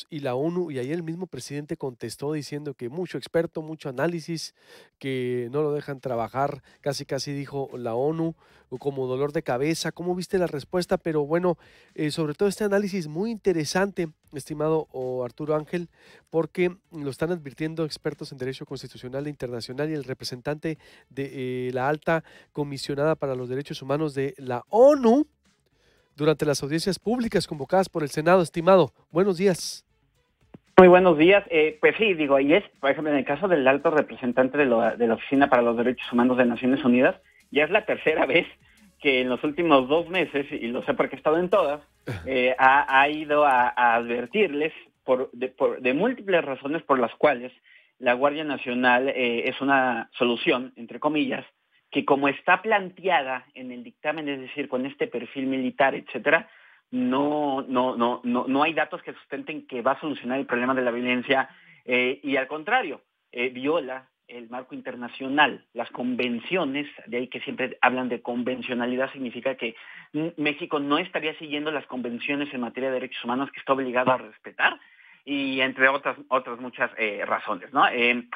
y la ONU, y ahí el mismo presidente contestó diciendo que mucho experto, mucho análisis, que no lo dejan trabajar, casi casi dijo la ONU, o como dolor de cabeza. ¿Cómo viste la respuesta? Pero bueno, sobre todo este análisis muy interesante, estimado Arturo Ángel, porque lo están advirtiendo expertos en derecho constitucional e internacional y el representante de la alta comisionada para los derechos humanos de la ONU durante las audiencias públicas convocadas por el Senado. Estimado, buenos días. Muy buenos días. Pues sí, digo, y es, por ejemplo, en el caso del alto representante de la Oficina para los Derechos Humanos de Naciones Unidas, ya es la tercera vez que en los últimos 2 meses, y lo sé porque he estado en todas, ha ido a advertirles de múltiples razones por las cuales la Guardia Nacional es una solución, entre comillas, que como está planteada en el dictamen, es decir, con este perfil militar, etcétera, no hay datos que sustenten que va a solucionar el problema de la violencia y al contrario, viola el marco internacional, las convenciones, de ahí que siempre hablan de convencionalidad, significa que México no estaría siguiendo las convenciones en materia de derechos humanos que está obligado a respetar y entre otras muchas razones, ¿no? Y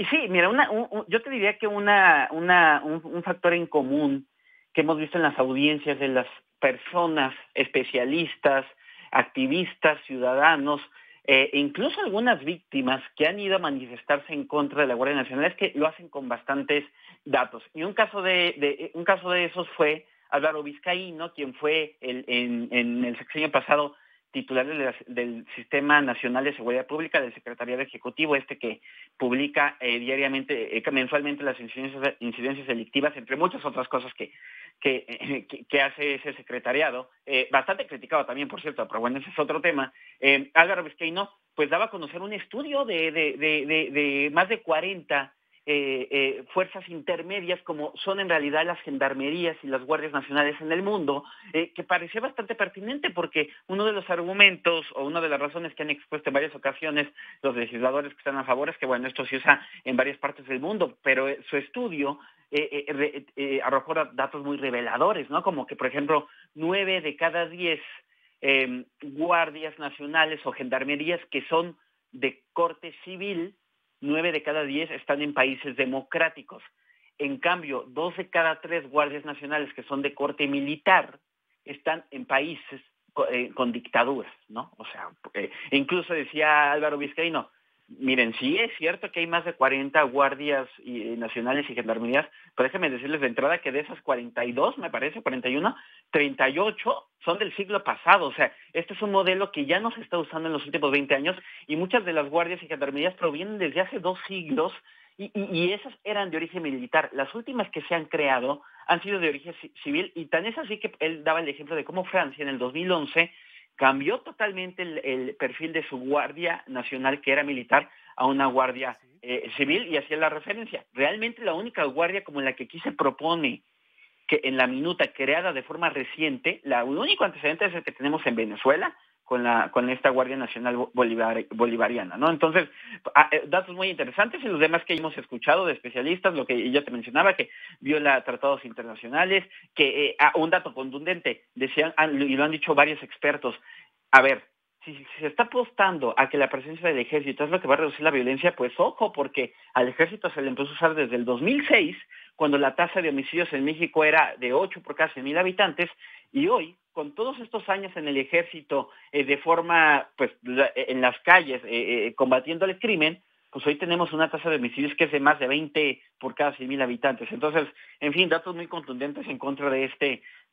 sí, mira, yo te diría que un factor en común que hemos visto en las audiencias de las personas, especialistas, activistas, ciudadanos, incluso algunas víctimas que han ido a manifestarse en contra de la Guardia Nacional, es que lo hacen con bastantes datos. Y un caso de esos fue Álvaro Vizcaíno, quien fue en el sexenio pasado titular del Sistema Nacional de Seguridad Pública, del Secretariado Ejecutivo, que publica diariamente, mensualmente las incidencias delictivas, entre muchas otras cosas que hace ese secretariado, bastante criticado también, por cierto, pero bueno, ese es otro tema. Álvaro Vizcaíno, pues daba a conocer un estudio de más de 40 fuerzas intermedias, como son en realidad las gendarmerías y las guardias nacionales en el mundo, que parecía bastante pertinente porque uno de los argumentos o una de las razones que han expuesto en varias ocasiones los legisladores que están a favor es que, bueno, esto se usa en varias partes del mundo, pero su estudio arrojó datos muy reveladores, ¿no? Como que, por ejemplo, 9 de cada 10 guardias nacionales o gendarmerías que son de corte civil, 9 de cada 10 están en países democráticos. En cambio, 2 de cada 3 guardias nacionales que son de corte militar están en países con dictaduras, ¿no? O sea, incluso decía Álvaro Vizcaíno, miren, sí es cierto que hay más de 40 guardias nacionales y gendarmerías, pero déjenme decirles de entrada que de esas 42, me parece, 41, 38 son del siglo pasado. O sea, este es un modelo que ya no se está usando en los últimos 20 años y muchas de las guardias y gendarmerías provienen desde hace 2 siglos y esas eran de origen militar. Las últimas que se han creado han sido de origen civil y tan es así que él daba el ejemplo de cómo Francia en el 2011 cambió totalmente el perfil de su guardia nacional, que era militar, a una guardia Sí. civil, y hacía la referencia. Realmente la única guardia como la que aquí se propone, que en la minuta creada de forma reciente, el único antecedente es el que tenemos en Venezuela, con esta Guardia Nacional Bolivariana, ¿no? Entonces, datos muy interesantes y los demás que hemos escuchado de especialistas, lo que yo te mencionaba, que viola tratados internacionales, que un dato contundente, decían, y lo han dicho varios expertos, a ver, si se está apostando a que la presencia del ejército es lo que va a reducir la violencia, pues ojo, porque al ejército se le empezó a usar desde el 2006, cuando la tasa de homicidios en México era de 8 por cada 100,000 habitantes, y hoy, con todos estos años en el ejército, de forma, pues, en las calles, combatiendo el crimen, pues hoy tenemos una tasa de homicidios que es de más de 20 por cada 100,000 habitantes. Entonces, en fin, datos muy contundentes en contra de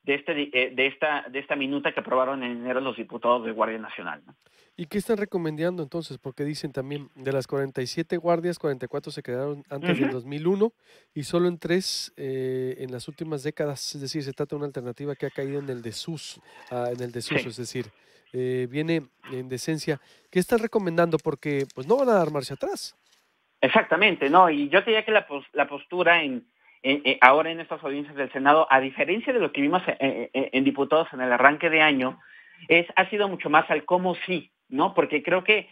esta minuta que aprobaron en enero los diputados de Guardia Nacional, ¿no? ¿Y qué están recomendando entonces? Porque dicen también de las 47 guardias, 44 se quedaron antes del Uh-huh. 2001 y solo en 3 en las últimas décadas. Es decir, se trata de una alternativa que ha caído en el desuso, en el desuso, Sí, es decir, viene en decencia. ¿Qué están recomendando? Porque pues no van a dar marcha atrás. exactamente, ¿no? Y yo te diría que la postura ahora en estas audiencias del Senado, a diferencia de lo que vimos en diputados en el arranque de año, ha sido mucho más al cómo sí, ¿no? Porque creo que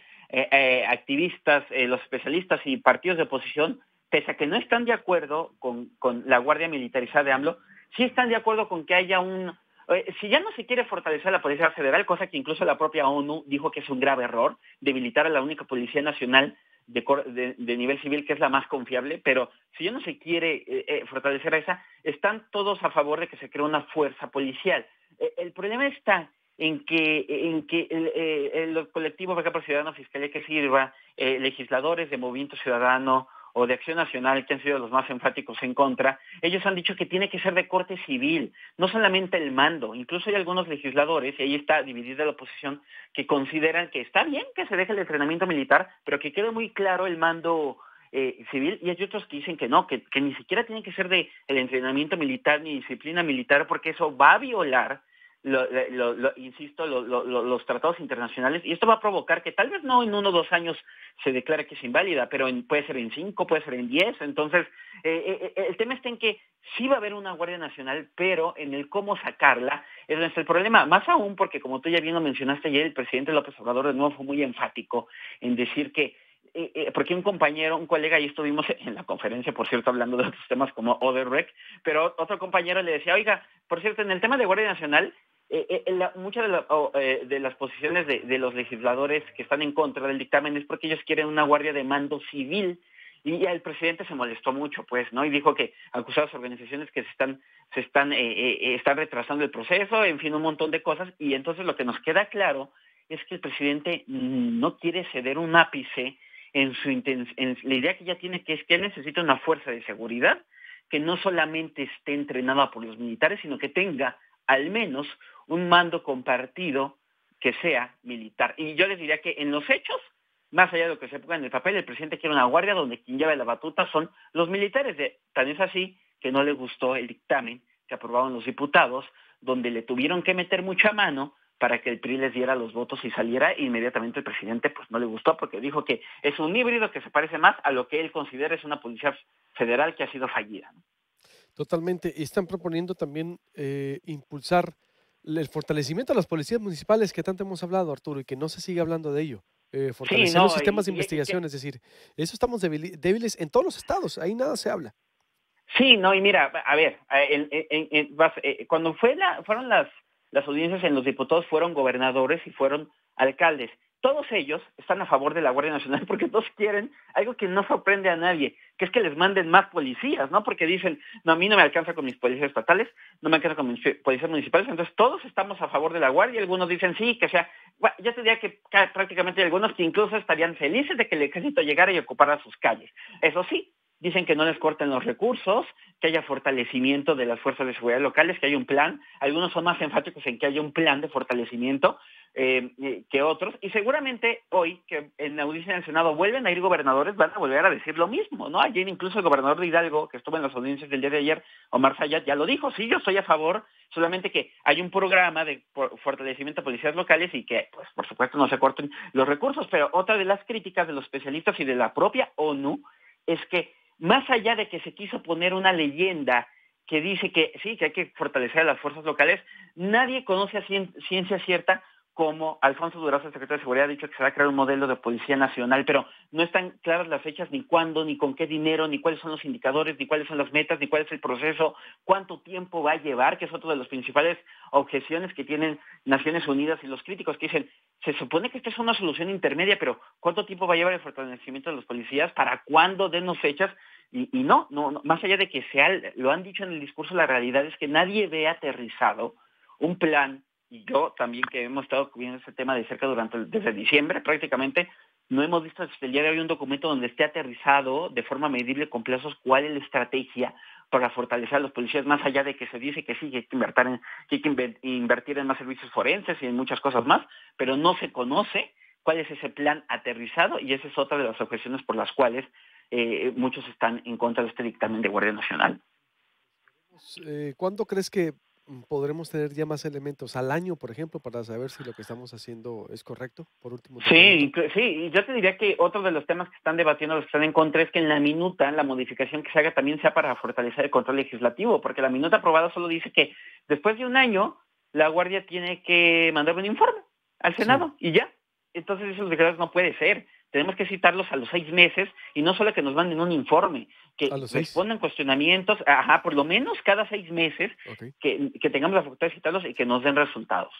activistas, los especialistas y partidos de oposición, pese a que no están de acuerdo con la Guardia Militarizada de AMLO, sí están de acuerdo con que haya Si ya no se quiere fortalecer la Policía Federal, cosa que incluso la propia ONU dijo que es un grave error, debilitar a la única Policía Nacional de nivel civil, que es la más confiable, pero si ya no se quiere fortalecer a esa, están todos a favor de que se cree una fuerza policial. El problema está en que el colectivo Vaca por Ciudadano, Fiscalía que Sirva, legisladores de Movimiento Ciudadano o de Acción Nacional, que han sido los más enfáticos en contra, ellos han dicho que tiene que ser de corte civil, no solamente el mando. Incluso hay algunos legisladores, y ahí está dividida la oposición, que consideran que está bien que se deje el entrenamiento militar, pero que quede muy claro el mando civil, y hay otros que dicen que no, que ni siquiera tiene que ser de el entrenamiento militar ni disciplina militar, porque eso va a violar insisto, los tratados internacionales, y esto va a provocar que tal vez no en 1 o 2 años se declare que es inválida, pero puede ser en 5, puede ser en 10. Entonces, el tema está en que sí va a haber una Guardia Nacional, pero en el cómo sacarla es donde está el problema, más aún porque, como tú ya bien lo mencionaste ayer, el presidente López Obrador de nuevo fue muy enfático en decir que porque un compañero, un colega, y estuvimos en la conferencia, por cierto, hablando de otros temas como Odebrecht, pero otro compañero le decía, oiga, por cierto, en el tema de Guardia Nacional, muchas de las posiciones de los legisladores que están en contra del dictamen es porque ellos quieren una guardia de mando civil, y el presidente se molestó mucho, pues, ¿no? Y dijo que acusó a las organizaciones que están retrasando el proceso, en fin, un montón de cosas, y entonces lo que nos queda claro es que el presidente no quiere ceder un ápice en la idea que ya tiene, que es que él necesita una fuerza de seguridad que no solamente esté entrenada por los militares, sino que tenga al menos un mando compartido que sea militar. Y yo les diría que en los hechos, más allá de lo que se ponga en el papel, el presidente quiere una guardia donde quien lleva la batuta son los militares. Tan es así que no le gustó el dictamen que aprobaron los diputados, donde le tuvieron que meter mucha mano para que el PRI les diera los votos y saliera, e inmediatamente el presidente pues no le gustó, porque dijo que es un híbrido que se parece más a lo que él considera es una policía federal que ha sido fallida, ¿no? Totalmente. Y están proponiendo también impulsar el fortalecimiento de las policías municipales que tanto hemos hablado, Arturo, y que no se sigue hablando de ello. Sí, Fortalecer los no, sistemas de investigación, es decir, eso estamos débiles en todos los estados, ahí nada se habla. Sí, no, y mira, a ver, cuando fueron las audiencias en los diputados, fueron gobernadores y fueron alcaldes. Todos ellos están a favor de la Guardia Nacional porque todos quieren algo que no sorprende a nadie, que es que les manden más policías, ¿no? Porque dicen, no, a mí no me alcanza con mis policías estatales, no me alcanza con mis policías municipales, entonces todos estamos a favor de la Guardia, algunos dicen sí, que sea, bueno, yo te diría que prácticamente hay algunos que incluso estarían felices de que el ejército llegara y ocupara sus calles. Eso sí, dicen que no les corten los recursos, que haya fortalecimiento de las fuerzas de seguridad locales, que haya un plan. Algunos son más enfáticos en que haya un plan de fortalecimiento que otros. Y seguramente hoy, que en la audiencia del Senado vuelven a ir gobernadores, van a volver a decir lo mismo, ¿no? Ayer incluso el gobernador de Hidalgo, que estuvo en las audiencias del día de ayer, Omar Fayad, ya lo dijo, sí, yo estoy a favor, solamente que hay un programa de fortalecimiento de policías locales y que, pues, por supuesto, no se corten los recursos. Pero otra de las críticas de los especialistas y de la propia ONU es que más allá de que se quiso poner una leyenda que dice que sí, que hay que fortalecer a las fuerzas locales, nadie conoce a ciencia cierta, como Alfonso Durazo, el secretario de Seguridad, ha dicho que se va a crear un modelo de policía nacional, pero no están claras las fechas, ni cuándo, ni con qué dinero, ni cuáles son los indicadores, ni cuáles son las metas, ni cuál es el proceso, cuánto tiempo va a llevar, que es otra de las principales objeciones que tienen Naciones Unidas y los críticos, que dicen, se supone que esta es una solución intermedia, pero ¿cuánto tiempo va a llevar el fortalecimiento de los policías? ¿Para cuándo? Denos fechas. Y no, más allá de que lo han dicho en el discurso, la realidad es que nadie ve aterrizado un plan. Y yo también, que hemos estado cubriendo ese tema de cerca desde diciembre prácticamente, no hemos visto hasta el día de hoy un documento donde esté aterrizado de forma medible con plazos cuál es la estrategia para fortalecer a los policías, más allá de que se dice que sí, que hay que invertir en más servicios forenses y en muchas cosas más, pero no se conoce cuál es ese plan aterrizado, y esa es otra de las objeciones por las cuales muchos están en contra de este dictamen de Guardia Nacional. ¿Cuándo crees que podremos tener ya más elementos al año, por ejemplo, para saber si lo que estamos haciendo es correcto? Por último, sí, y yo te diría que otro de los temas que están debatiendo los que están en contra es que en la minuta, la modificación que se haga también sea para fortalecer el control legislativo, porque la minuta aprobada solo dice que después de un año la Guardia tiene que mandar un informe al Senado, sí, y ya. Entonces esos decretos no puede ser. tenemos que citarlos a los 6 meses y no solo que nos manden un informe, que A los 6. respondan cuestionamientos, por lo menos cada 6 meses, Ok. que tengamos la facultad de citarlos y que nos den resultados.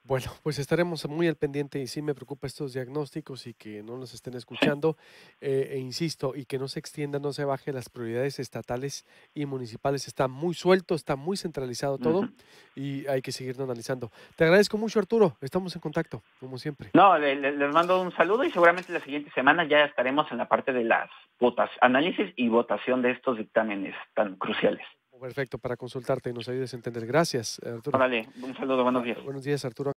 Bueno, pues estaremos muy al pendiente y sí me preocupa estos diagnósticos y que no nos estén Sí. escuchando, e insisto, y que no se extienda, no se baje las prioridades estatales y municipales. Está muy suelto, está muy centralizado todo Ujú. y hay que seguirlo analizando. Te agradezco mucho, Arturo. Estamos en contacto, como siempre. No, les mando un saludo y seguramente la siguiente semana ya estaremos en la parte de las análisis y votación de estos dictámenes tan cruciales. Perfecto, para consultarte y nos ayudes a entender. Gracias, Arturo. Órale, un saludo, buenos días. Buenos días, Arturo.